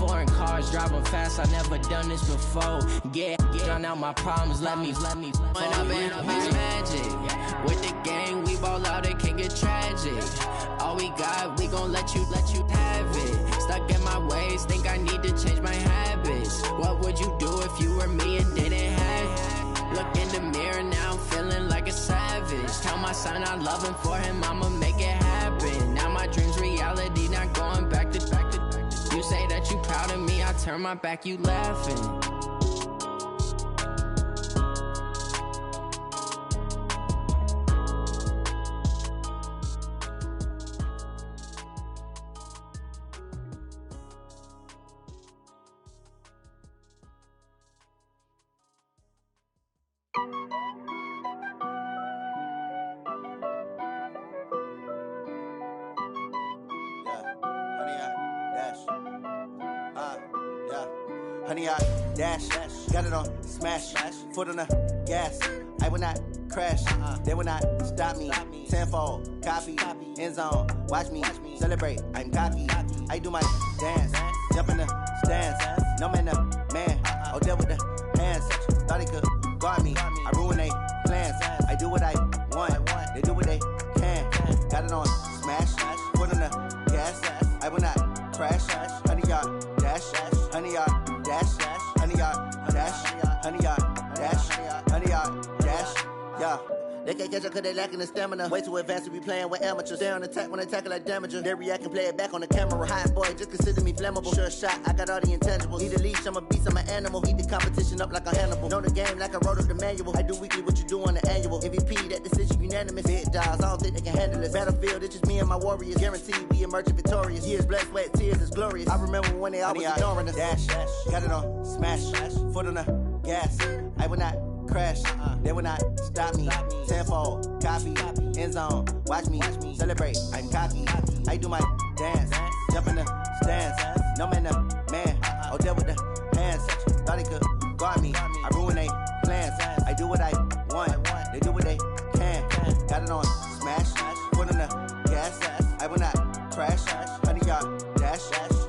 foreign cars, driving fast, I never done this before. Get on out my problems, let me. When I've been up is magic. With the gang, we ball out, it can get tragic. All we got, we gon' let you have it. Stuck in my ways, think I need to change my habits. What would you do if you were me and didn't have it? Look in the mirror, now I'm feeling like a savage. Tell my son I love him, for him I'ma make it happen. Now my dream's reality, not going back to. You say that you proud of me, I turn my back, you laughing. Honey, I dash, got it on smash, foot on the gas. I will not crash, they will not stop me. Tenfold, copy, end zone, watch me celebrate. I'm cocky, I do my dance, jump in the stands. No man, the man, oh, deal with the hands. Thought he could guard me, I ruin they plans. I do what I want, they do what they can. Got it on smash, foot on the gas. I will not crash, honey, yard dash, honey, yard. Dash, honey yard, dash, honey yard, dash, honey yard, dash, yeah. They can't catch up cause they lacking the stamina. Way too advanced to be playing with amateurs. Stay on attack when they tackle like damager. They react and play it back on the camera. Hot boy, just consider me flammable. Sure shot, I got all the intangibles. Need a leash, I'm a beast, I'm an animal. Heat the competition up like a Hannibal. Know the game like I wrote up the manual. I do weekly what you do on the annual. MVP, that decision unanimous. Big dogs, I don't think they can handle it. Battlefield, it's just me and my warriors. Guaranteed we emerging victorious. Years, blood, sweat, tears, it's glorious. I remember when they always ignoring us. Dash, got it on smash, foot on the gas. I will not crash, they will not stop me. Tenfold, copy, end zone, watch me celebrate. I'm cocky, I do my dance, jump in the stands. No man, the man, oh, deal with the hands. Thought he could guard me, I ruin they plans. I do what I want, they do what they can. Got it on smash, foot on the gas. I will not crash, honey yard dash,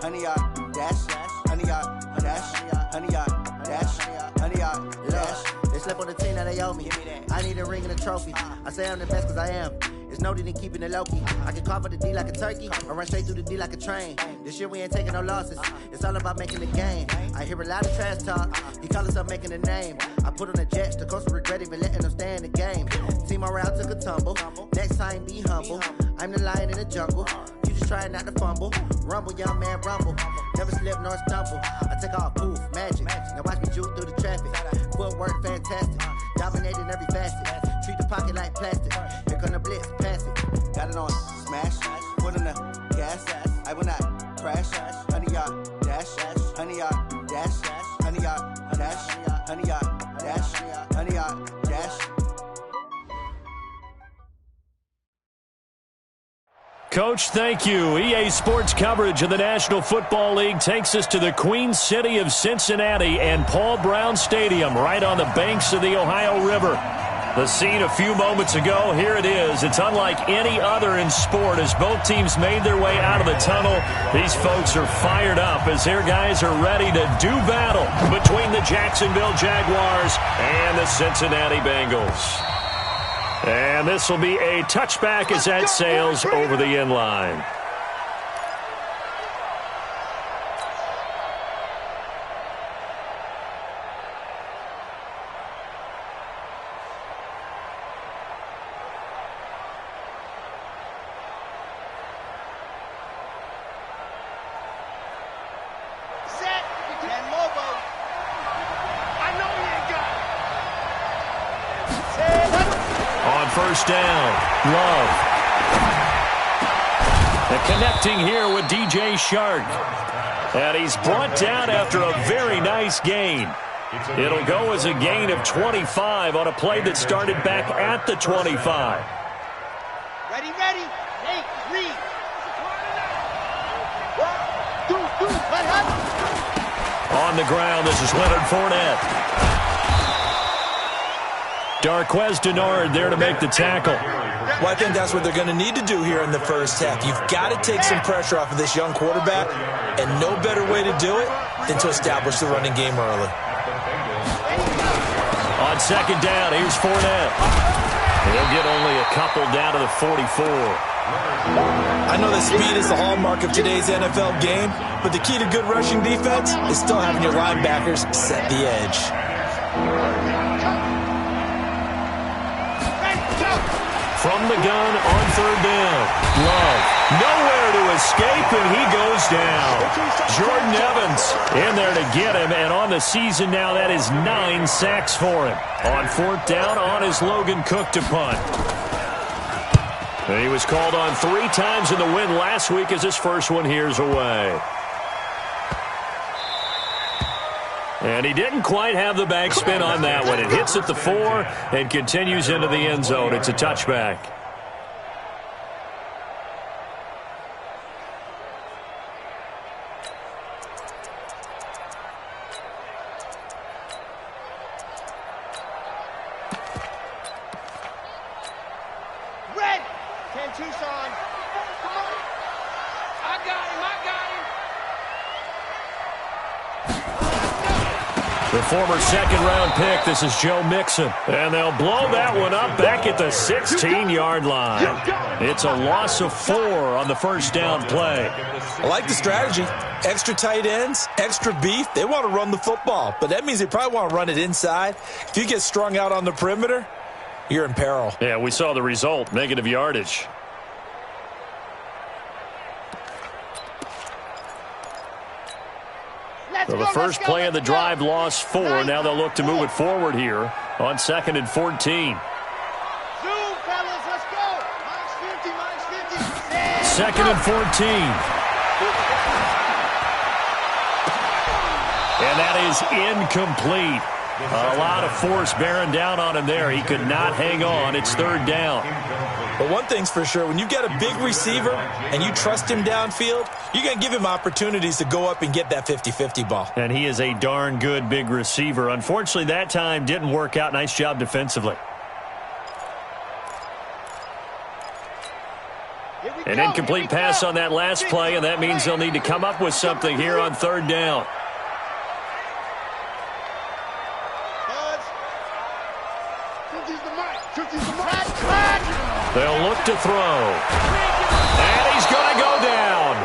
honey yard dash, honey yard dash, honey yard dash, honey yard dash. They slept on the team, now they owe me. I need a ring and a trophy. I say I'm the best cause I am. It's no need in keeping it low-key. I can carve for the D like a turkey, or run straight through the D like a train. This year we ain't taking no losses. It's all about making the game. I hear a lot of trash talk. He call himself making a name. I put on the Jets, the coach will regret even letting them stay in the game. Team around took a tumble. Next time be humble. I'm the lion in the jungle. You just trying not to fumble. Rumble, young man, rumble. Never slip nor stumble. I take off, poof, magic. Now watch me juke through the traffic. Footwork fantastic. Dominating every facet. Treat the pocket like plastic. Here come the blitz, pass it. Got it on smash, foot on the gas. I will not crash. Honey yard dash, honey yard dash, honey yard dash, honey yard dash, honey yard dash. Coach, thank you. EA Sports coverage of the National Football League takes us to the Queen City of Cincinnati and Paul Brown Stadium right on the banks of the Ohio River. The scene a few moments ago, here it is. It's unlike any other in sport as both teams made their way out of the tunnel. These folks are fired up as their guys are ready to do battle between the Jacksonville Jaguars and the Cincinnati Bengals. And this will be a touchback as that sails over the end line. First down, Love. And connecting here with DJ Shark. And he's brought down after a very nice gain. It'll go as a gain of 25 on a play that started back at the 25. Ready, Nate, read. 1, 2, 3, on the ground, this is Leonard Fournette. Darquez Denard there to make the tackle. Well, I think that's what they're going to need to do here in the first half. You've got to take some pressure off of this young quarterback, and no better way to do it than to establish the running game early. On second down, here's Fournette. He'll get only a couple down to the 44. I know that speed is the hallmark of today's NFL game, but the key to good rushing defense is still having your linebackers set the edge. From the gun on third down. Love. Nowhere to escape, and he goes down. Jordan Evans in there to get him, and on the season now, that is 9 sacks for him. On fourth down, on is Logan Cook to punt. And he was called on 3 times in the win last week as his first one here's away. And he didn't quite have the backspin on that one. It hits at the 4 and continues into the end zone. It's a touchback. Red! 10 Tucson. I got him. The former second-round pick, this is Joe Mixon. And they'll blow that one up back at the 16-yard line. It's a loss of 4 on the first down play. I like the strategy. Extra tight ends, extra beef. They want to run the football, but that means they probably want to run it inside. If you get strung out on the perimeter, you're in peril. Yeah, we saw the result, negative yardage. So the first play of the drive lost 4. Now they'll look to move it forward here on 2nd and 14. Zoom, fellas, let's go. -50. 2nd and 14. And that is incomplete. A lot of force bearing down on him there. He could not hang on. It's 3rd down. But one thing's for sure, when you've got a big receiver and you trust him downfield, you're going to give him opportunities to go up and get that 50-50 ball. And he is a darn good big receiver. Unfortunately, that time didn't work out. Nice job defensively. An incomplete pass on that last play, and that means they'll need to come up with something here on 3rd down. They'll look to throw. And he's going to go down.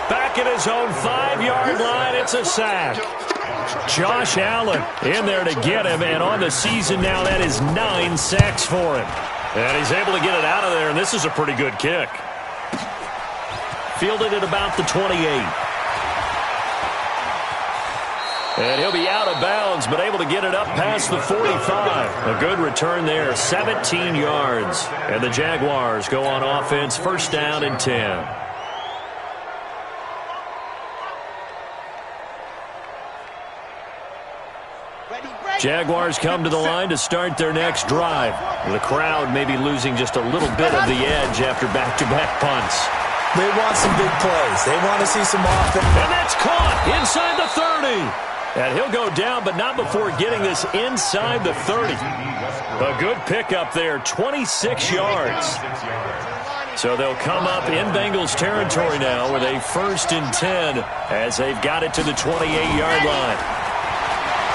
Back at his own 5-yard line, it's a sack. Josh Allen in there to get him, and on the season now, that is 9 sacks for him. And he's able to get it out of there, and this is a pretty good kick. Fielded at about the 28. And he'll be out of bounds, but able to get it up past the 45. A good return there, 17 yards. And the Jaguars go on offense, 1st down and 10. Jaguars come to the line to start their next drive. The crowd may be losing just a little bit of the edge after back-to-back punts. They want some big plays. They want to see some offense. And that's caught inside the 30. And he'll go down, but not before getting this inside the 30. A good pickup there, 26 yards. So they'll come up in Bengals territory now with a 1st and 10 as they've got it to the 28-yard line.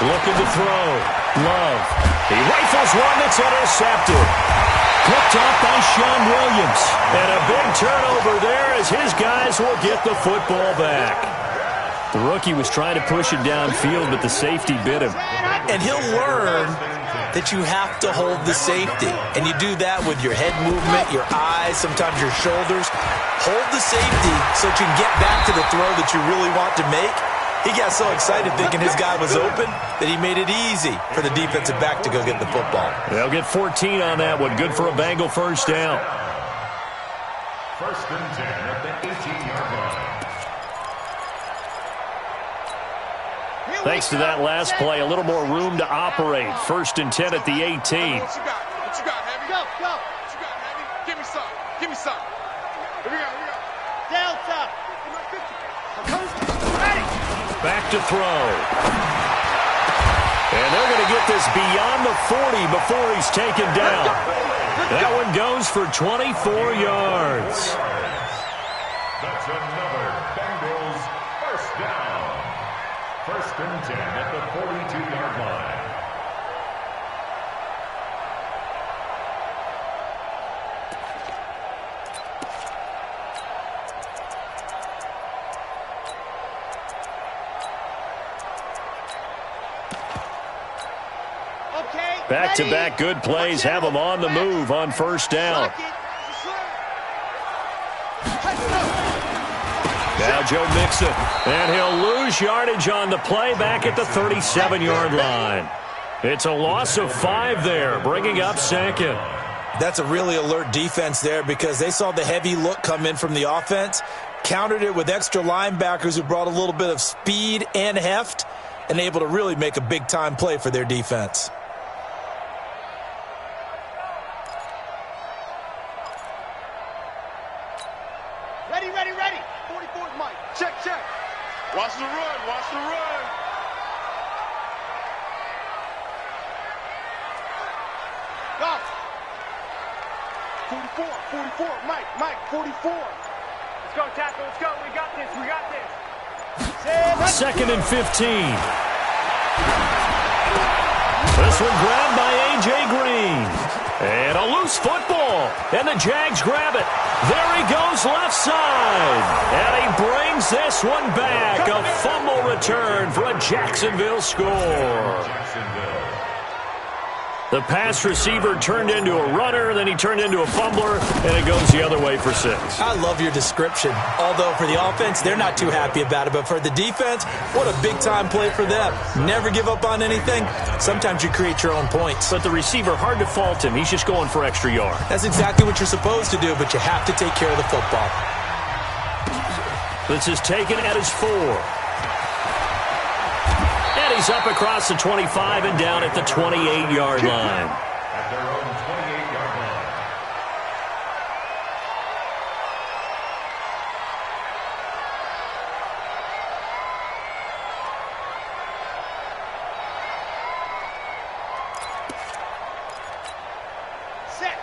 Looking to throw. Love. He rifles one that's intercepted. Picked off by Sean Williams. And a big turnover there as his guys will get the football back. The rookie was trying to push it downfield, but the safety bit him. And he'll learn that you have to hold the safety. And you do that with your head movement, your eyes, sometimes your shoulders. Hold the safety so that you can get back to the throw that you really want to make. He got so excited thinking his guy was open that he made it easy for the defensive back to go get the football. They'll get 14 on that one. Good for a Bengal 1st down. 1st and 10 at the 18-yard line. Thanks to that last play, a little more room to operate. 1st and 10 at the 18. What you got? What you got, Heavy? Go. What you got, Heavy? Give me some. Here we go. Delta. Ready. Back to throw. And they're going to get this beyond the 40 before he's taken down. That one goes for 24 yards. That's another Bengals first down. 1st and 10 at the 42-yard line. Back-to-back good plays have them on the move on 1st down. Now Joe Mixon, and he'll lose yardage on the play back at the 37-yard line. It's a loss of 5 there, bringing up 2nd. That's a really alert defense there because they saw the heavy look come in from the offense, countered it with extra linebackers who brought a little bit of speed and heft, and able to really make a big-time play for their defense. Ready. 44's Mike. Check. Watch the run. Go. 44, Mike, 44. Let's go, tackle, let's go. We got this. 2nd and 15. This one grabbed by A.J. Green. And a loose football. And the Jags grab it. There he goes left side. And he brings this one back. A fumble return for a Jacksonville score. The pass receiver turned into a runner, then he turned into a fumbler, and it goes the other way for 6. I love your description. Although for the offense, they're not too happy about it. But for the defense, what a big-time play for them. Never give up on anything. Sometimes you create your own points. But the receiver, hard to fault him. He's just going for extra yards. That's exactly what you're supposed to do, but you have to take care of the football. This is taken at his 4. He's up across the 25 and down at the 28-yard line. At their own 28-yard line.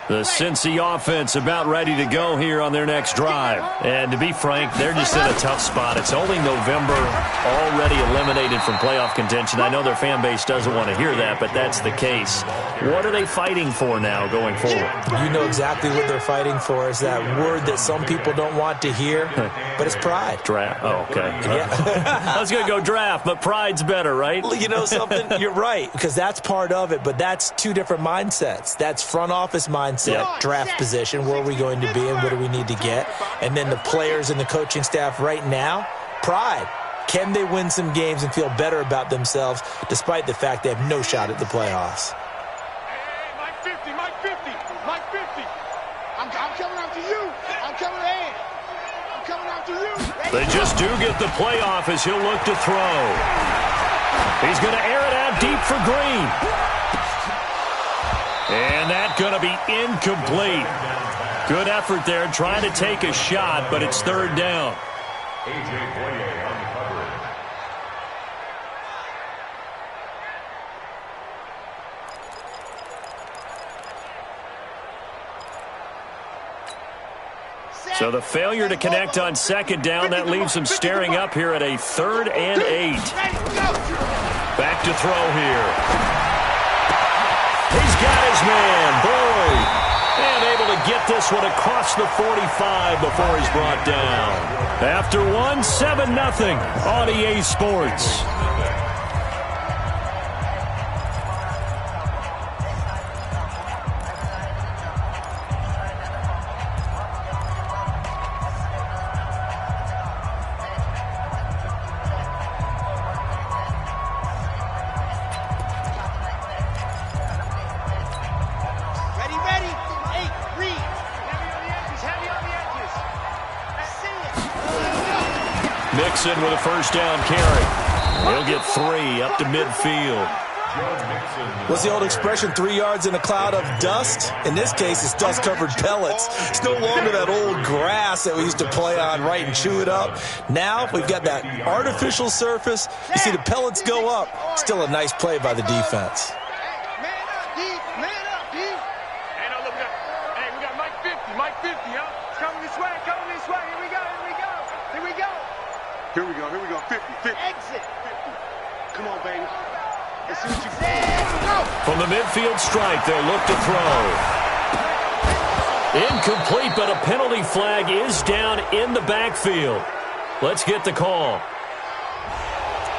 The Cincy offense about ready to go here on their next drive. And to be frank, they're just in a tough spot. It's only November, already eliminated from playoff contention. I know their fan base doesn't want to hear that, but that's the case. What are they fighting for now going forward? You know exactly what they're fighting for. Is that word that some people don't want to hear, but it's pride. Draft. Oh, okay. Yeah. I was going to go draft, but pride's better, right? Well, you know something? You're right, because that's part of it, but that's two different mindsets. That's front office mindset. Draft position, where are we going to be and what do we need to get? And then the players and the coaching staff right now, pride. Can they win some games and feel better about themselves despite the fact they have no shot at the playoffs? Hey, Mike 50. I'm coming after you. I'm coming after you. They just do get the playoff as he'll look to throw. He's going to air it out deep for Green. And that's going to be incomplete. Good effort there trying to take a shot, but it's 3rd down. A.J. Boye on the coverage. So the failure to connect on 2nd down, that leaves him staring up here at a 3rd and 8. Back to throw here. He's got his man, Boyd. And able to get this one across the 45 before he's brought down. After one, 7-0 on EA Sports. Mixon with a 1st down carry. He'll get 3 up to midfield. What's the old expression, 3 yards in a cloud of dust? In this case, it's dust-covered pellets. It's no longer that old grass that we used to play on, right, and chew it up. Now we've got that artificial surface. You see the pellets go up. Still a nice play by the defense. Here we go, 50, 50. Exit. 50. Come on, baby. Let's see what you can. From the midfield stripe, they'll look to throw. Incomplete, but a penalty flag is down in the backfield. Let's get the call.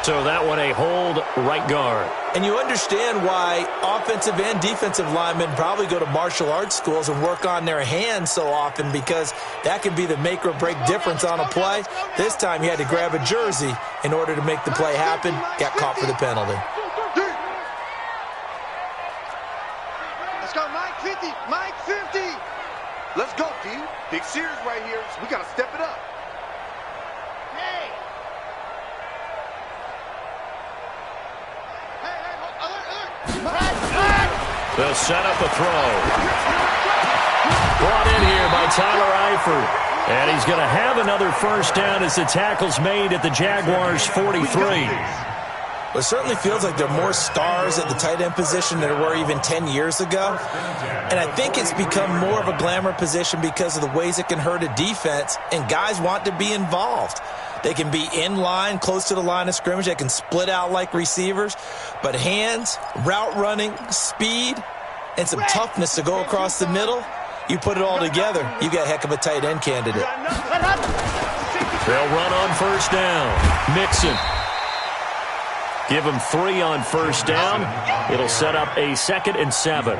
So that one a hold right guard. And you understand why offensive and defensive linemen probably go to martial arts schools and work on their hands so often, because that can be the make or break difference on a play. This time he had to grab a jersey in order to make the play happen. Got caught for the penalty. Let's go, Mike 50. Mike 50. Let's go, D. Big series right here. So we got to step it up. They'll set up a throw. Brought in here by Tyler Eifert. And he's going to have another first down as the tackle's made at the Jaguars' 43. It certainly feels like there are more stars at the tight end position than there were even 10 years ago. And I think it's become more of a glamour position because of the ways it can hurt a defense, and guys want to be involved. They can be in line, close to the line of scrimmage. They can split out like receivers. But hands, route running, speed, and some toughness to go across the middle, you put it all together, you got a heck of a tight end candidate. They'll run on first down. Mixon. Give him 3 on first down. It'll set up a 2nd and 7.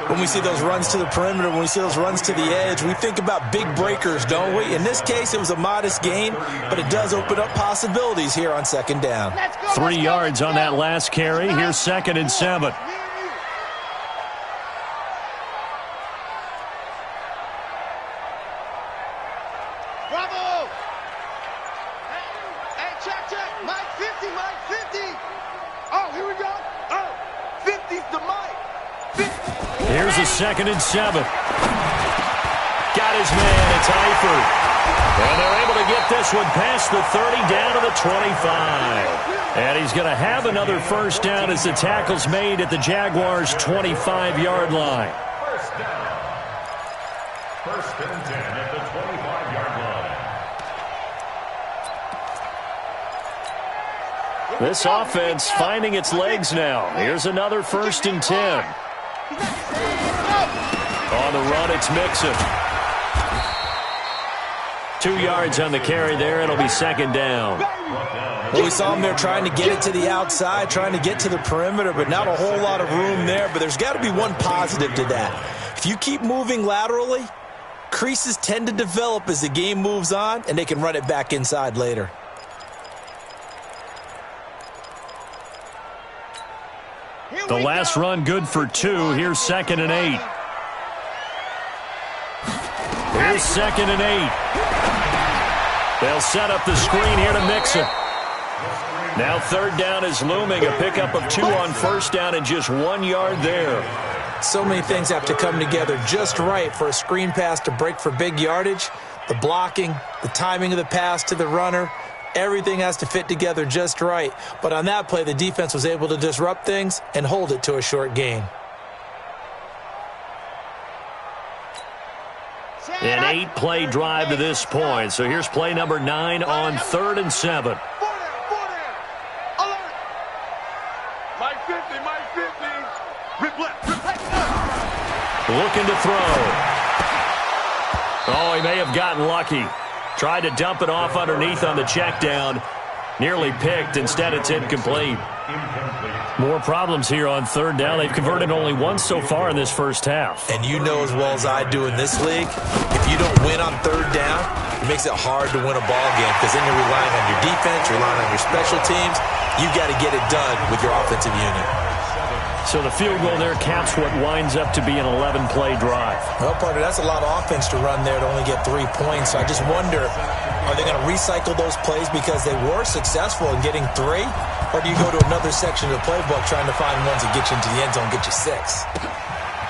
When we see those runs to the perimeter, when we see those runs to the edge, we think about big breakers, don't we? In this case, it was a modest gain, but it does open up possibilities here on 2nd down. 3 yards on that last carry. Here's 2nd and 7. Bravo! Hey, check. Mike 50, Mike 50. Oh, here we go. Oh, 50's the Mike. 50. Here's a 2nd and 7. Got his man. It's Eifert. And they're able to get this one past the 30 down to the 25. And he's going to have another first down as the tackle's made at the Jaguars' 25-yard line. First down. 1st and 10 at the 25-yard line. This offense finding its legs now. Here's another 1st and 10. On the run, it's Mixon. 2 yards on the carry there. It'll be 2nd down. Well, we saw him there trying to get it to the outside, trying to get to the perimeter, but not a whole lot of room there. But there's got to be one positive to that. If you keep moving laterally, creases tend to develop as the game moves on, and they can run it back inside later. The last run good for 2. Here's 2nd and 8. Here's 2nd and 8. They'll set up the screen here to Mixon. Now 3rd down is looming. A pickup of 2 on first down and just 1 yard there. So many things have to come together just right for a screen pass to break for big yardage. The blocking, the timing of the pass to the runner, everything has to fit together just right. But on that play, the defense was able to disrupt things and hold it to a short gain. An 8-play drive to this point. So here's play number 9 on 3rd and 7. Alert! Mike 50, Mike 50. Rip left. Looking to throw. Oh, he may have gotten lucky. Tried to dump it off underneath on the check down. Nearly picked. Instead, it's incomplete. More problems here on 3rd down. They've converted only once so far in this first half. And you know as well as I do in this league, if you don't win on 3rd down, it makes it hard to win a ball game because then you're relying on your defense, you're relying on your special teams. You've got to get it done with your offensive unit. So the field goal there caps what winds up to be an 11-play drive. Well, partner, that's a lot of offense to run there to only get 3 points. So I just wonder Are they going to recycle those plays because they were successful in getting 3? Or do you go to another section of the playbook trying to find ones that get you into the end zone, get you 6?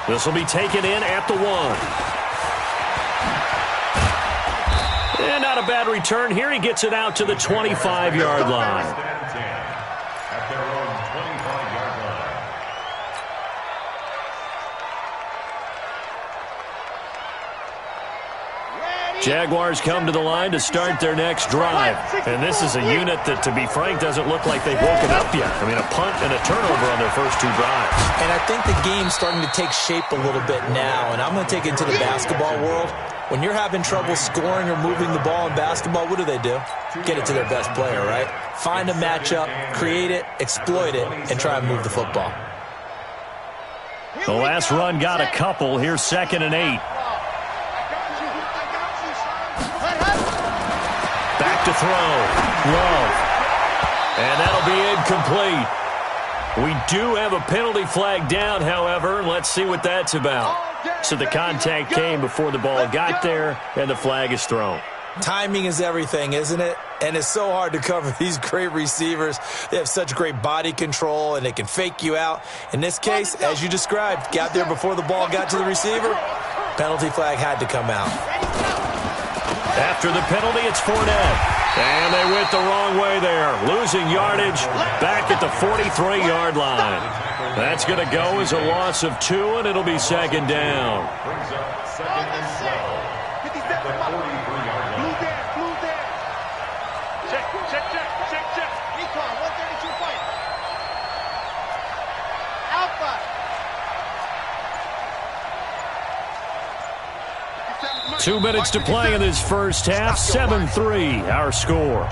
This will be taken in at the 1. And not a bad return here. He gets it out to the 25-yard line. At their own 25-yard line. Jaguars come to the line to start their next drive. And this is a unit that, to be frank, doesn't look like they've woken up yet. I mean, a punt and a turnover on their first 2 drives. And I think the game's starting to take shape a little bit now. And I'm going to take it to the basketball world. When you're having trouble scoring or moving the ball in basketball, what do? Get it to their best player, right? Find a matchup, create it, exploit it, and try and move the football. The last run got a couple. Here's 2nd and 8. Back to throw. Love. And that'll be incomplete. We do have a penalty flag down, however. Let's see what that's about. So the contact came before the ball got there, and the flag is thrown. Timing is everything, isn't it? And it's so hard to cover these great receivers. They have such great body control, and they can fake you out. In this case, as you described, got there before the ball got to the receiver. Penalty flag had to come out. After the penalty, it's Fournette. And they went the wrong way there. Losing yardage back at the 43-yard line. That's going to go as a loss of 2, and it'll be 2nd down. Brings up 2nd and 12. At the 43-yard line. Blue there. Check. Recon, 132 fight. Alpha. 2 minutes to play in this first half. 7-3, our score.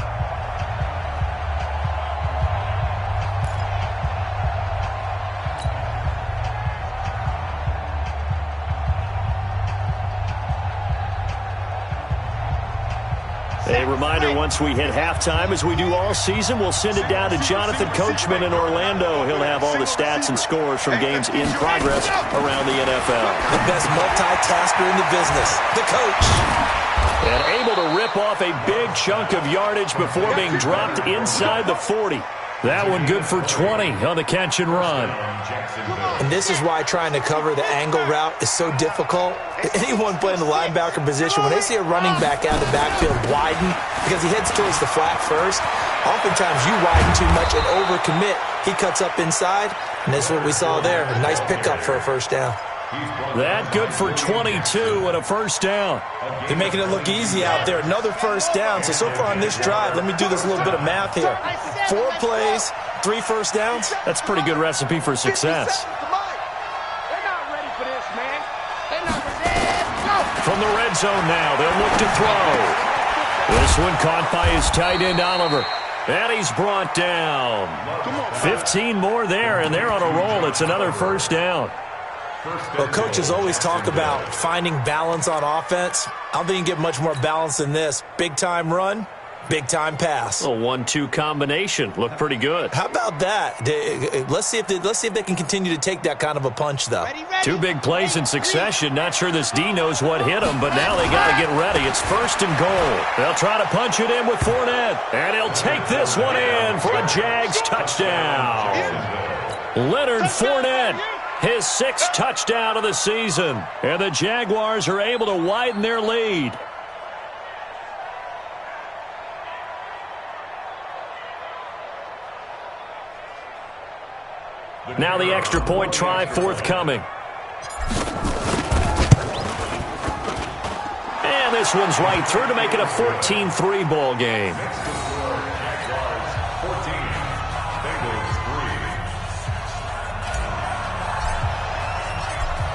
A reminder, once we hit halftime, as we do all season, we'll send it down to Jonathan Coachman in Orlando. He'll have all the stats and scores from games in progress around the NFL. The best multitasker in the business, the coach. And able to rip off a big chunk of yardage before being dropped inside the 40. That one good for 20 on the catch and run. And this is why trying to cover the angle route is so difficult. Anyone playing the linebacker position, when they see a running back out of the backfield widen, because he heads towards the flat first, oftentimes you widen too much and overcommit. He cuts up inside, and that's what we saw there. A nice pickup for a first down. That good for 22 and a first down. They're making it look easy out there. Another first down. So far on this drive, let me do this little bit of math here. 4 plays, 3 first downs. That's a pretty good recipe for success. They're not ready for this, man. They're not ready. From the red zone now, they'll look to throw. This one caught by his tight end, Oliver. And he's brought down. 15 more there, and they're on a roll. It's another first down. Well, coaches always talk about finding balance on offense. I don't think you can get much more balance than this. Big-time run, big-time pass. A 1-2 combination. Looked pretty good. How about that? Let's see if they can continue to take that kind of a punch, though. 2 big plays in succession. Not sure this D knows what hit him, but now they got to get ready. It's 1st and goal. They'll try to punch it in with Fournette, and he'll take this one in for a Jags touchdown. Leonard Fournette, his 6th touchdown of the season, and the Jaguars are able to widen their lead. Now the extra point try forthcoming. And this one's right through to make it a 14-3 ball game.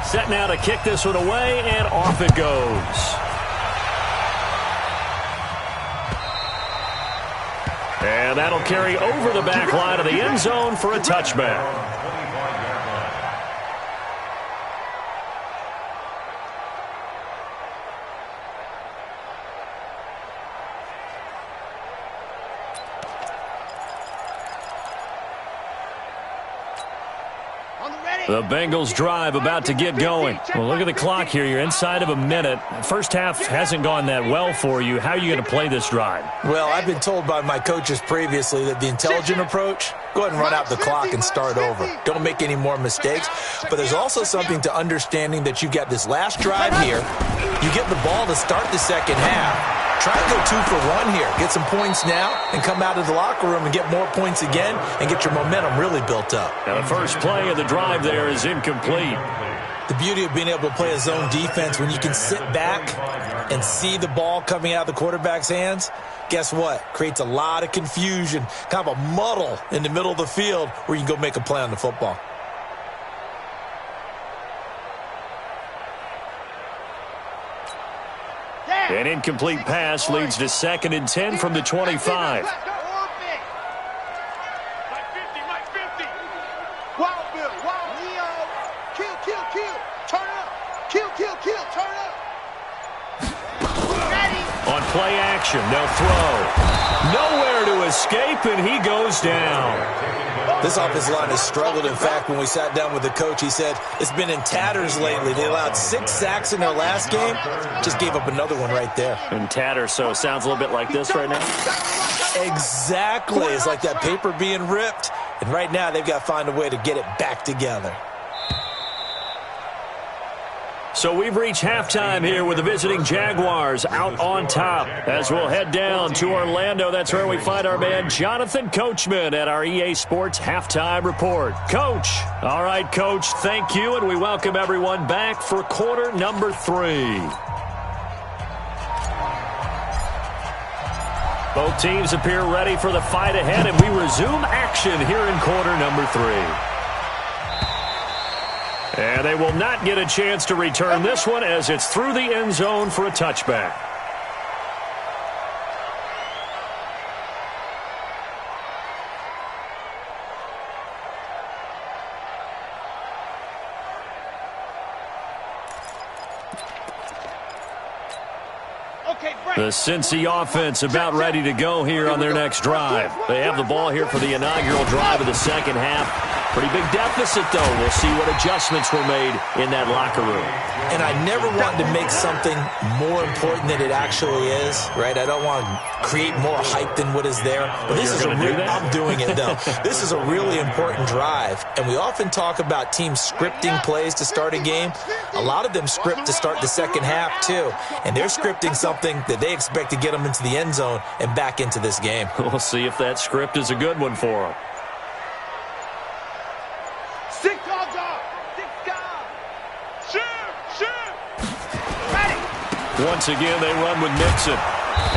Set now to kick this one away, and off it goes. And that'll carry over the back line of the end zone for a touchback. On the The Bengals drive about to get going. Well, look at the clock here. You're inside of a minute. First half hasn't gone that well for you. How are you going to play this drive? Well, I've been told by my coaches previously that the intelligent approach, go ahead and run out the clock and start over. Don't make any more mistakes. But there's also something to understanding that you've got this last drive here. You get the ball to start the second half. Try to go 2 for 1 here. Get some points now and come out of the locker room and get more points again and get your momentum really built up. And the first play of the drive there is incomplete. The beauty of being able to play a zone defense when you can sit back and see the ball coming out of the quarterback's hands, guess what? Creates a lot of confusion, kind of a muddle in the middle of the field where you can go make a play on the football. An incomplete pass leads to 2nd and 10 from the 25. Wild Bill, wild Leo. Kill, turn up. Kill, turn up. On play action, they'll throw. Nowhere to escape, and he goes down. This offensive line has struggled. In fact, when we sat down with the coach, he said it's been in tatters lately. They allowed 6 sacks in their last game. Just gave up another one right there. In tatters, so it sounds a little bit like this right now. Exactly. It's like that paper being ripped. And right now, they've got to find a way to get it back together. So we've reached halftime here with the visiting Jaguars out on top. As we'll head down to Orlando, that's where we find our man Jonathan Coachman at our EA Sports Halftime Report. Coach. All right, Coach, thank you, and we welcome everyone back for quarter number 3. Both teams appear ready for the fight ahead, and we resume action here in quarter number 3. And they will not get a chance to return this one as it's through the end zone for a touchback. The Cincy offense about ready to go here on their next drive. They have the ball here for the inaugural drive of the second half. Pretty big deficit, though. We'll see what adjustments were made in that locker room. And I never want to make something more important than it actually is, right? I don't want to create more hype than what is there. But this is I'm doing it, though. This is a really important drive. And we often talk about teams scripting plays to start a game. A lot of them script to start the second half, too. And they're scripting something that they expect to get them into the end zone and back into this game. We'll see if that script is a good one for them. Once again, they run with Mixon.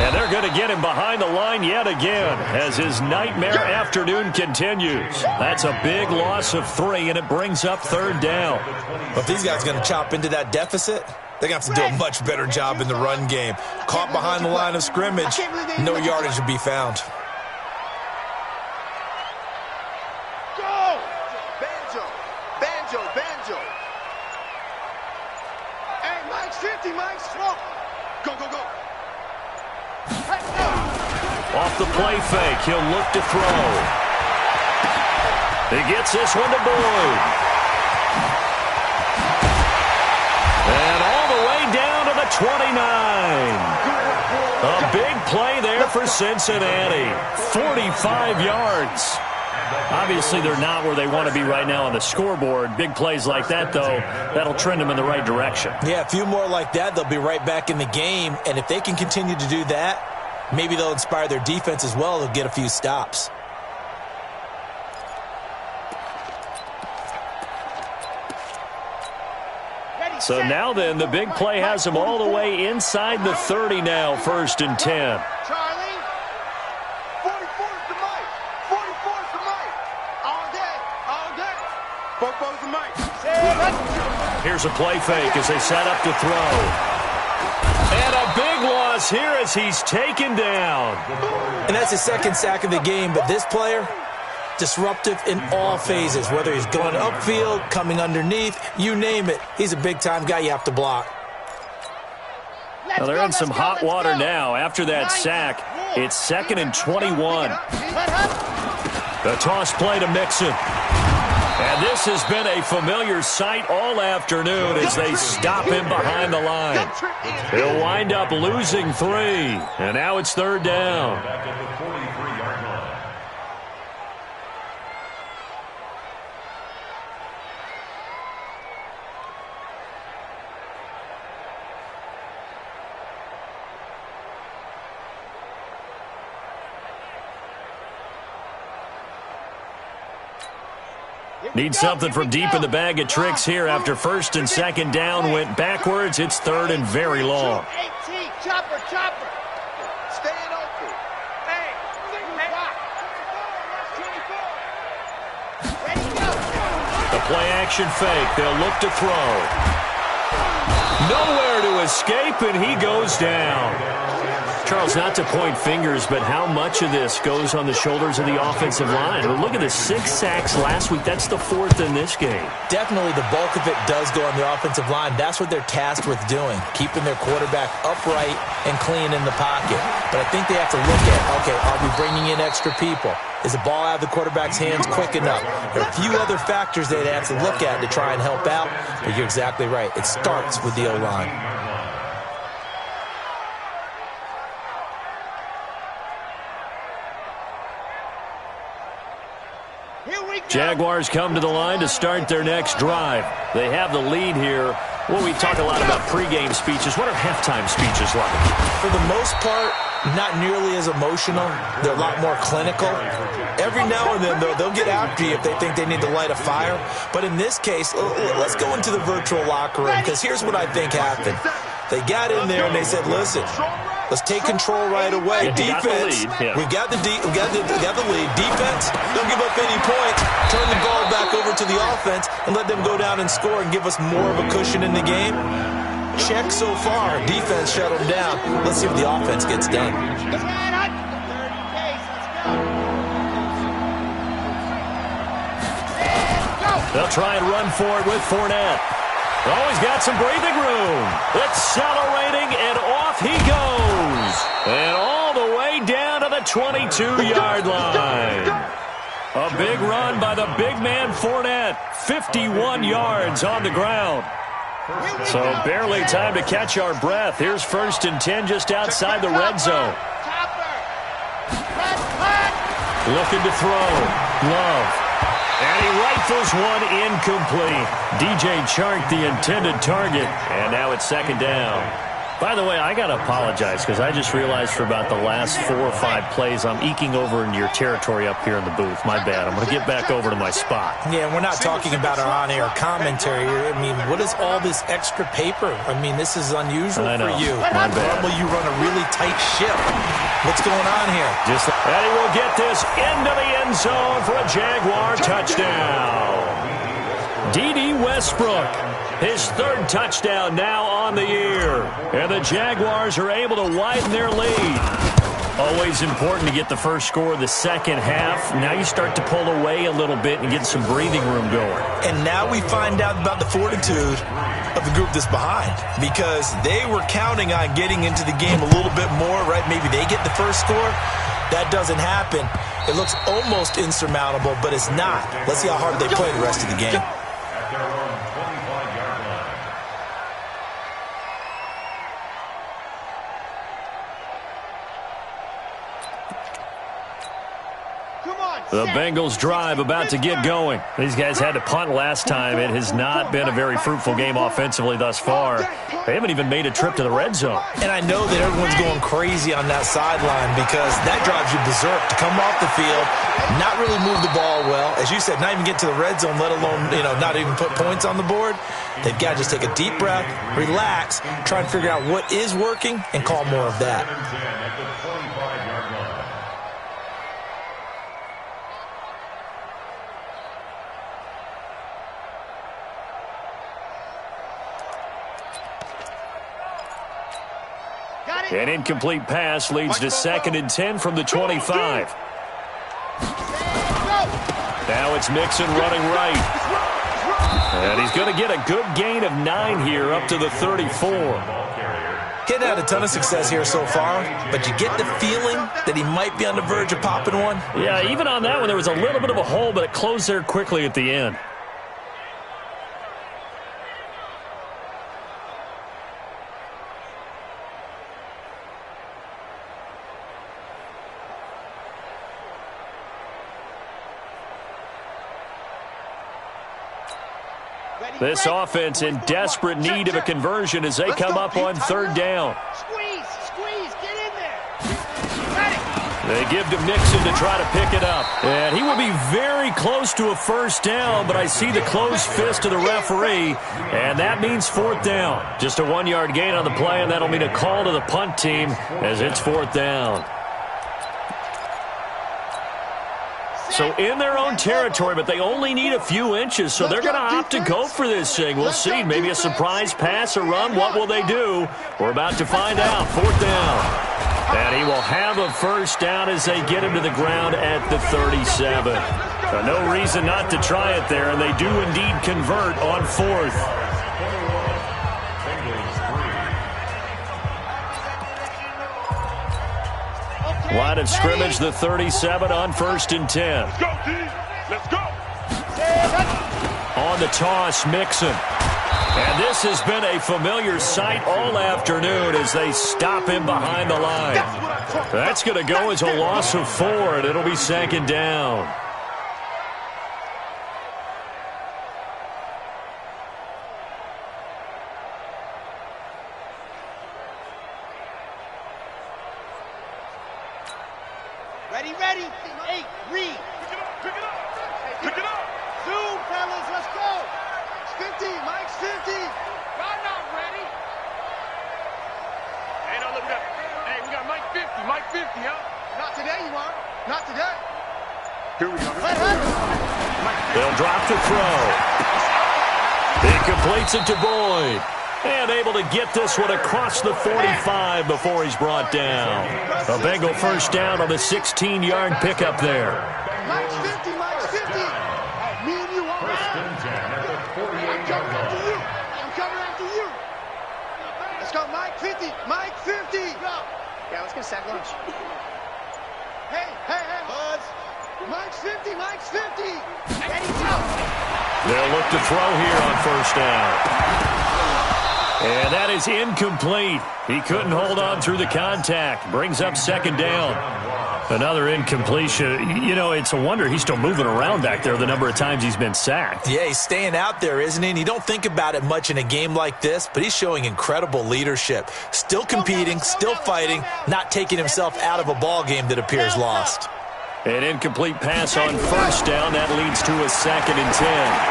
And they're going to get him behind the line yet again as his nightmare afternoon continues. That's a big loss of 3, and it brings up 3rd down. But if these guys are going to chop into that deficit, they're going to have to do a much better job in the run game. Caught behind the line of scrimmage, no yardage to be found. Go! Banjo. Hey, Mike's 50, Mike, smoke. Go. Off the play fake, he'll look to throw. He gets this one to Boyd. And all the way down to the 29. A big play there for Cincinnati. 45 yards. Obviously, they're not where they want to be right now on the scoreboard. Big plays like that, though, that'll trend them in the right direction. Yeah, a few more like that, they'll be right back in the game. And if they can continue to do that, maybe they'll inspire their defense as well. They'll get a few stops. So now then, the big play has them all the way inside the 30 now, 1st and 10. Charlie, 44's the mic. 44's the mic. All day. 44's the mic. Here's a play fake as they set up to throw. And a big loss here as he's taken down. And that's his 2nd sack of the game, but this player, disruptive in all phases, whether he's going upfield, coming underneath, you name it. He's a big-time guy you have to block. Well, they're in some hot water now. After that sack, it's 2nd and 21. The toss play to Mixon. And this has been a familiar sight all afternoon as they stop him behind the line. He'll wind up losing 3, and now it's 3rd down. Back at the 43-yard line. Need something from deep in the bag of tricks here after 1st and 2nd down went backwards. It's 3rd and very long. 18, chopper. Staying open. Hey, Ready, go. The play action fake. They'll look to throw. Nowhere to escape, and he goes down. Charles, not to point fingers, but how much of this goes on the shoulders of the offensive line? Look at the 6 sacks last week. That's the 4th in this game. Definitely the bulk of it does go on the offensive line. That's what they're tasked with doing, keeping their quarterback upright and clean in the pocket. But I think they have to look at, okay, are we bringing in extra people? Is the ball out of the quarterback's hands quick enough? There are a few other factors they'd have to look at to try and help out, but you're exactly right. It starts with the O-line. Jaguars come to the line to start their next drive. They have the lead here. Well, we talk a lot about pregame speeches. What are halftime speeches like? For the most part, not nearly as emotional. They're a lot more clinical. Every now and then, though, they'll get after you if they think they need to light a fire. But in this case, let's go into the virtual locker room, because here's what I think happened. They got in there and they said, listen, let's take control right away. Defense, we've got the lead. Defense, don't give up any points. Turn the ball back over to the offense and let them go down and score and give us more of a cushion in the game. Check so far. Defense shut them down. Let's see what the offense gets done. They'll try and run for it with Fournette. Oh, he's got some breathing room. Accelerating, and off he goes. And all the way down to the 22-yard line. A big run by the big man Fournette. 51 yards on the ground. So barely time to catch our breath. Here's 1st and 10 just outside the red zone. Looking to throw. Love. And he rifles one incomplete. DJ Chark, the intended target. And now it's 2nd down. By the way, I got to apologize because I just realized for about the last 4 or 5 plays, I'm eking over into your territory up here in the booth. My bad. I'm going to get back over to my spot. Yeah, we're not talking about our on-air commentary. I mean, what is all this extra paper? I mean, this is unusual for you. My bad. Normally you run a really tight ship. What's going on here? And he will get this into the end zone for a Jaguar touchdown. D.D. Westbrook, his 3rd touchdown now on the year. And the Jaguars are able to widen their lead. Always important to get the first score of the second half. Now you start to pull away a little bit and get some breathing room going. And now we find out about the fortitude of the group that's behind, because they were counting on getting into the game a little bit more, right? Maybe they get the first score. That doesn't happen. It looks almost insurmountable, but it's not. Let's see how hard they play the rest of the game. At their own 25-yard line. The Bengals drive about to get going. These guys had to punt last time. It has not been a very fruitful game offensively thus far. They haven't even made a trip to the red zone. And I know that everyone's going crazy on that sideline because that drives you berserk to come off the field, not really move the ball well. As you said, not even get to the red zone, let alone, not even put points on the board. They've got to just take a deep breath, relax, try and figure out what is working, and call more of that. An incomplete pass leads to 2nd and 10 from the 25. Now it's Mixon running right. And he's going to get a good gain of 9 here up to the 34. He hadn't had a ton of success here so far, but you get the feeling that he might be on the verge of popping one. Yeah, even on that one, there was a little bit of a hole, but it closed there quickly at the end. This offense in desperate need of a conversion as they come up on third down. Squeeze, get in there. They give to Mixon to try to pick it up. And he will be very close to a first down, but I see the closed fist of the referee, and that means fourth down. Just a 1-yard gain on the play, and that'll mean a call to the punt team as it's fourth down. So in their own territory, but they only need a few inches, so they're going to opt to go for this thing. We'll see. Maybe a surprise pass or run. What will they do? We're about to find out. Fourth down. And he will have a first down as they get him to the ground at the 37. So no reason not to try it there, and they do indeed convert on fourth. Line of scrimmage, the 37 on 1st and 10. Let's go, D. Let's go. On the toss, Mixon. And this has been a familiar sight all afternoon as they stop him behind the line. That's going to go as a loss of 4, and it'll be 2nd down. Ready. Hey, read. Pick it up. Zoom, fellas, let's go. 50, Mike's 50. Y'all not ready. Hey, no, look at that. Hey, we got Mike 50, huh? Not today, you are. Not today. Here we go. They'll drop the throw. He completes it to Boyd. And able to get this one across the 45 before he's brought down. A Bengal first down on the 16-yard pickup there. Mike's 50. Me and you all right. I'm coming after you. Let's go, Mike 50. Go. Yeah, let's get a sack lunch. Hey, Buzz. Mike's 50. Ready, go. They'll look to throw here on first down. And that is incomplete. He couldn't hold on through the contact. Brings up 2nd down. Another incompletion. You know, it's a wonder he's still moving around back there the number of times he's been sacked. Yeah, he's staying out there, isn't he? And you don't think about it much in a game like this, but he's showing incredible leadership. Still competing, still fighting, not taking himself out of a ball game that appears lost. An incomplete pass on first down. That leads to a 2nd and 10.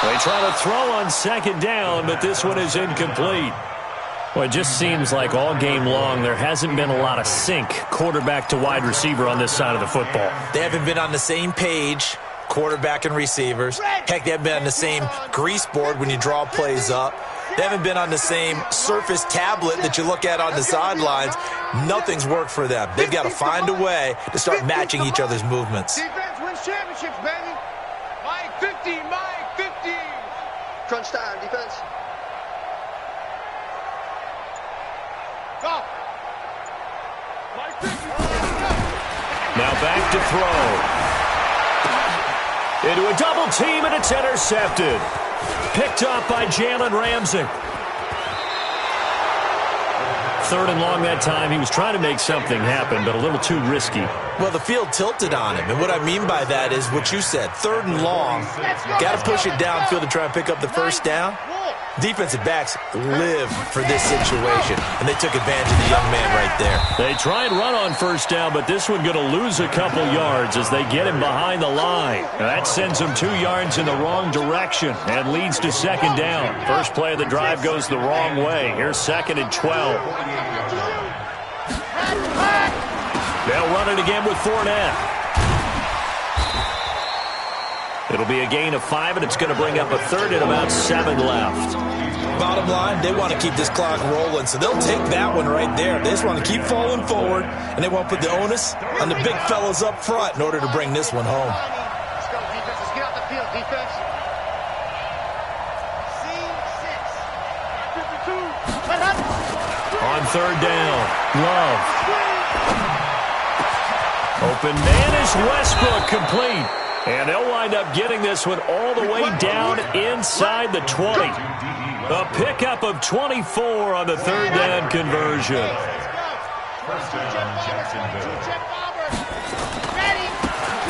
They try to throw on 2nd down, but this one is incomplete. Well, it just seems like all game long there hasn't been a lot of sync quarterback to wide receiver on this side of the football. They haven't been on the same page, quarterback and receivers. Heck, they haven't been on the same grease board when you draw plays up. They haven't been on the same Surface tablet that you look at on the sidelines. Nothing's worked for them. They've got to find a way to start matching each other's movements. Defense wins championships, baby. Mike 50. Crunch time, defense. Go. Mike 50. Now back to throw. Into a double team, and it's intercepted. Picked up by Jalen Ramsey. 3rd and long that time. He was trying to make something happen, but a little too risky. Well, the field tilted on him, and what I mean by that is what you said. 3rd and long, got to push it downfield to try and pick up the first down. Defensive backs live for this situation, and they took advantage of the young man right there. They try and run on first down, but this one going to lose a couple yards as they get him behind the line. And that sends him 2 yards in the wrong direction and leads to 2nd down. First play of the drive goes the wrong way. Here's 2nd and 12. They'll run it again with Fournette. It'll be a gain of 5, and it's going to bring up a 3rd and about 7 left. Bottom line, they want to keep this clock rolling, so they'll take that one right there. They just want to keep falling forward, and they want to put the onus on the big fellas up front in order to bring this one home. Let's go, defense. Let's get out the field, defense. C6. 52. On third down, Love. Open man is Westbrook, complete. And they'll wind up getting this one all the way down inside the 20. A pickup of 24 on the third down conversion.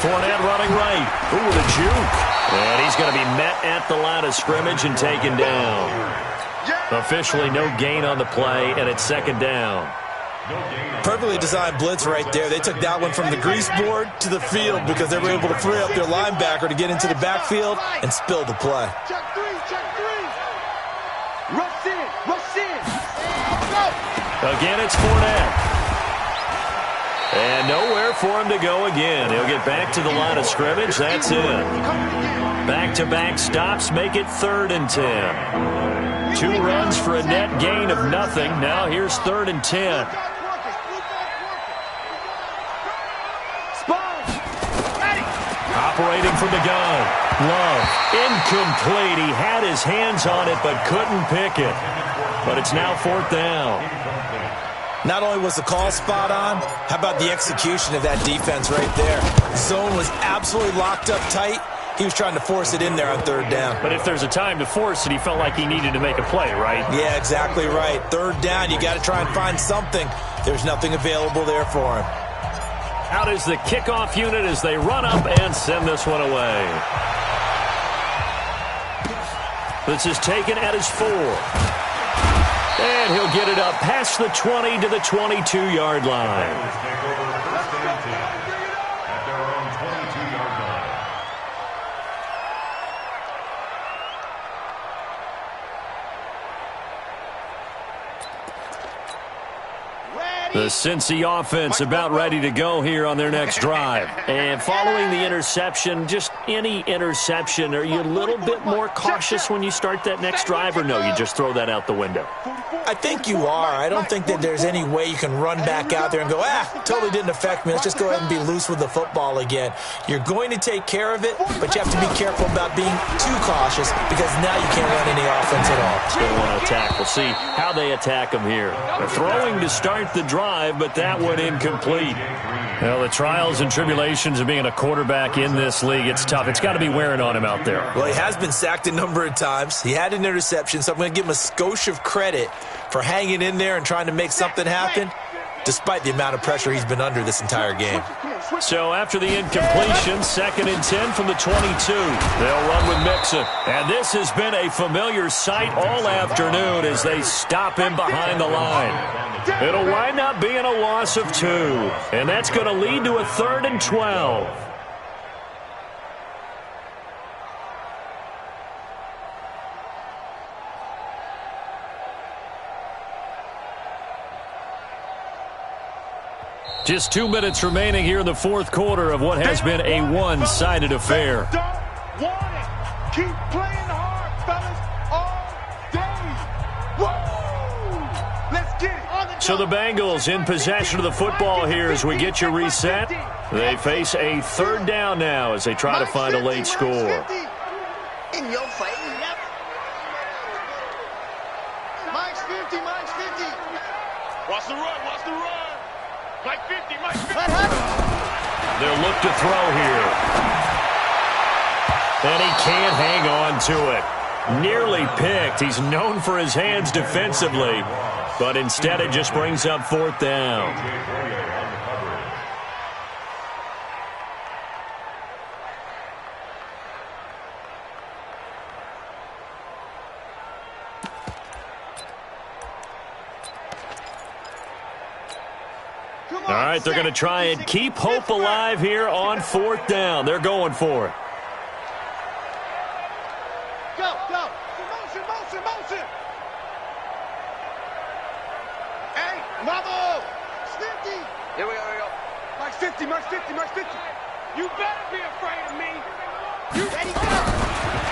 Fournette running right. Ooh, with a juke. And he's going to be met at the line of scrimmage and taken down. Officially no gain on the play, and it's second down. Perfectly designed blitz right there. They took that one from the grease board to the field because they were able to free up their linebacker to get into the backfield and spill the play. Check three. Rush in. Go. Again, it's Fournette. And nowhere for him to go again. He'll get back to the line of scrimmage. That's it. Back-to-back stops make it 3rd and 10. 2 runs for a net gain of nothing. Now here's 3rd and 10. Operating from the gun. Love. Incomplete. He had his hands on it but couldn't pick it. But it's now 4th down. Not only was the call spot on, how about the execution of that defense right there? Zone was absolutely locked up tight. He was trying to force it in there on 3rd down. But if there's a time to force it, he felt like he needed to make a play, right? Yeah, exactly right. 3rd down, you got to try and find something. There's nothing available there for him. Out is the kickoff unit as they run up and send this one away. This is taken at his 4. And he'll get it up past the 20 to the 22-yard line. The Cincy offense about ready to go here on their next drive. And following the interception, just any interception, are you a little bit more cautious when you start that next drive, or no, you just throw that out the window? I think you are. I don't think that there's any way you can run back out there and go, totally didn't affect me. Let's just go ahead and be loose with the football again. You're going to take care of it, but you have to be careful about being too cautious because now you can't run any offense at all. Still want to attack. We'll see how they attack him here. They're throwing to start the drive, but that one incomplete. Well, the trials and tribulations of being a quarterback in this league, it's tough. It's got to be wearing on him out there. Well, he has been sacked a number of times. He had an interception, so I'm going to give him a skosh of credit for hanging in there and trying to make something happen, despite the amount of pressure he's been under this entire game. So after the incompletion, 2nd and 10 from the 22. They'll run with Mixon. And this has been a familiar sight all afternoon as they stop him behind the line. It'll wind up being a loss of 2. And that's going to lead to a 3rd and 12. Just 2 minutes remaining here in the 4th quarter of what has been a one-sided affair. Don't want it. Keep playing hard, fellas, all day. Woo! Let's get it. So the Bengals in possession of the football here as we get you reset. They face a 3rd down now as they try to find a late score. In your face. Mike's 50, Mike's 50. Watch the run, watch the run. Mike 50, Mike 50. They'll look to throw here. And he can't hang on to it. Nearly picked. He's known for his hands defensively, but instead it just brings up 4th down. All right, they're going to try and keep hope alive here on 4th down. They're going for it. Go, go. Motion, motion, motion. Hey, Mavo. 50. Here we go. Mike's 50, Mike's 50, Mike's 50. You better be afraid of me. You ready?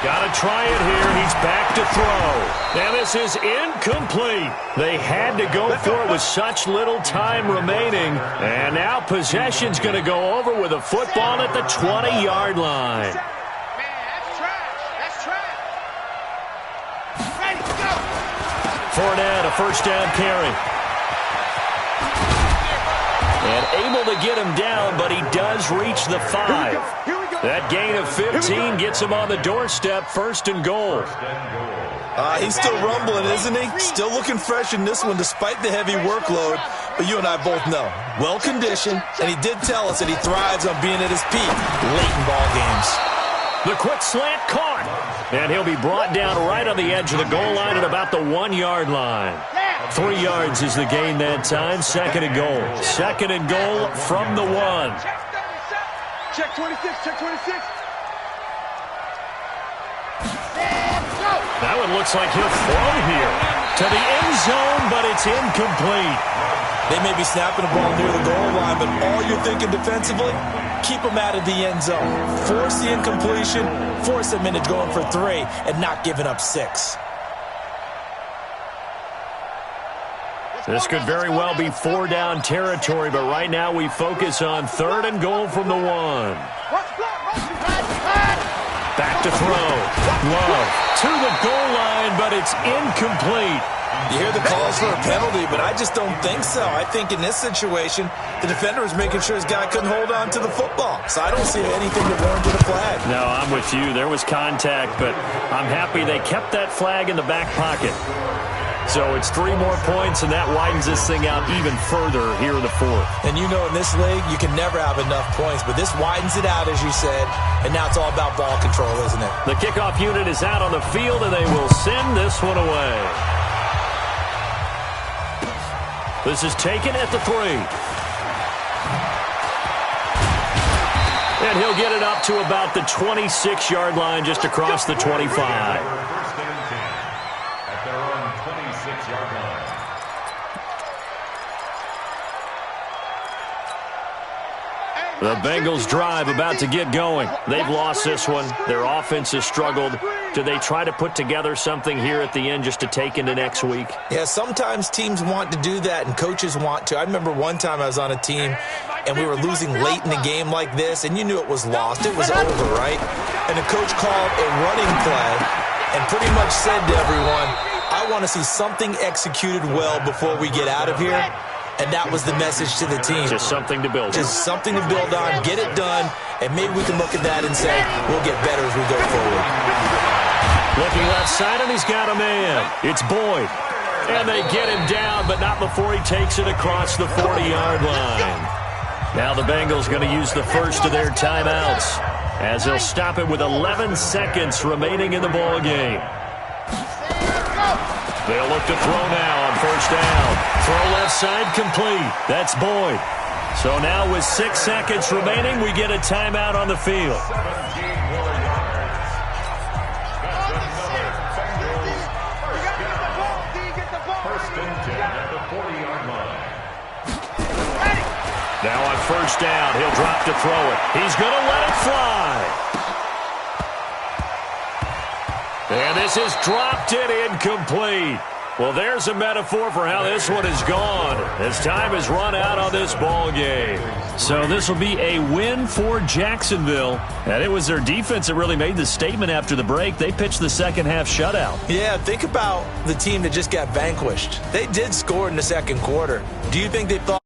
Got to try it here. He's back to throw. Now this is incomplete. They had to go for it with such little time remaining. And now possession's going to go over with a football at the 20-yard line. Man, that's trash. That's trash. Ready, go. Fournette, a 1st down carry. And able to get him down, but he does reach the 5. That gain of 15 gets him on the doorstep, 1st and goal. He's still rumbling, isn't he? Still looking fresh in this one despite the heavy workload. But you and I both know, well-conditioned, and he did tell us that he thrives on being at his peak late in ball games. The quick slant caught. And he'll be brought down right on the edge of the goal line at about the 1-yard line. 3 yards is the gain that time. 2nd and goal. 2nd and goal from the 1. Check 26, check 26. That one looks like he'll throw here to the end zone, but it's incomplete. They may be snapping the ball near the goal line, but all you're thinking defensively, keep them out of the end zone. Force the incompletion, force them into going for 3, and not giving up 6. This could very well be 4-down territory, but right now we focus on 3rd and goal from the 1. Back to throw. Love to the goal line, but it's incomplete. You hear the calls for a penalty, but I just don't think so. I think in this situation, the defender was making sure his guy couldn't hold on to the football. So I don't see anything that warranted a flag. No, I'm with you. There was contact, but I'm happy they kept that flag in the back pocket. So it's 3 more points, and that widens this thing out even further here in the 4th. And you know in this league, you can never have enough points, but this widens it out, as you said, and now it's all about ball control, isn't it? The kickoff unit is out on the field, and they will send this one away. This is taken at the 3. And he'll get it up to about the 26-yard line, just across the 25. The Bengals drive about to get going. They've lost this one. Their offense has struggled. Do they try to put together something here at the end just to take into next week? Yeah, sometimes teams want to do that and coaches want to. I remember one time I was on a team and we were losing late in the game like this, and you knew it was lost. It was over, right? And the coach called a running play and pretty much said to everyone, I want to see something executed well before we get out of here. And that was the message to the team. Just something to build on. Just something to build on, get it done, and maybe we can look at that and say, we'll get better as we go forward. Looking left side, and he's got a man. It's Boyd. And they get him down, but not before he takes it across the 40-yard line. Now the Bengals going to use the first of their timeouts, as they'll stop it with 11 seconds remaining in the ball game. They'll look to throw now on 1st down. Throw left side complete. That's Boyd. So now with 6 seconds remaining, we get a timeout on the field. Now on 1st down, he'll drop to throw it. He's going to let it fly. And this is dropped it incomplete. Well, there's a metaphor for how this one is gone, as time has run out on this ball game. So this will be a win for Jacksonville. And it was their defense that really made the statement after the break. They pitched the second half shutout. Yeah, think about the team that just got vanquished. They did score in the second quarter. Do you think they thought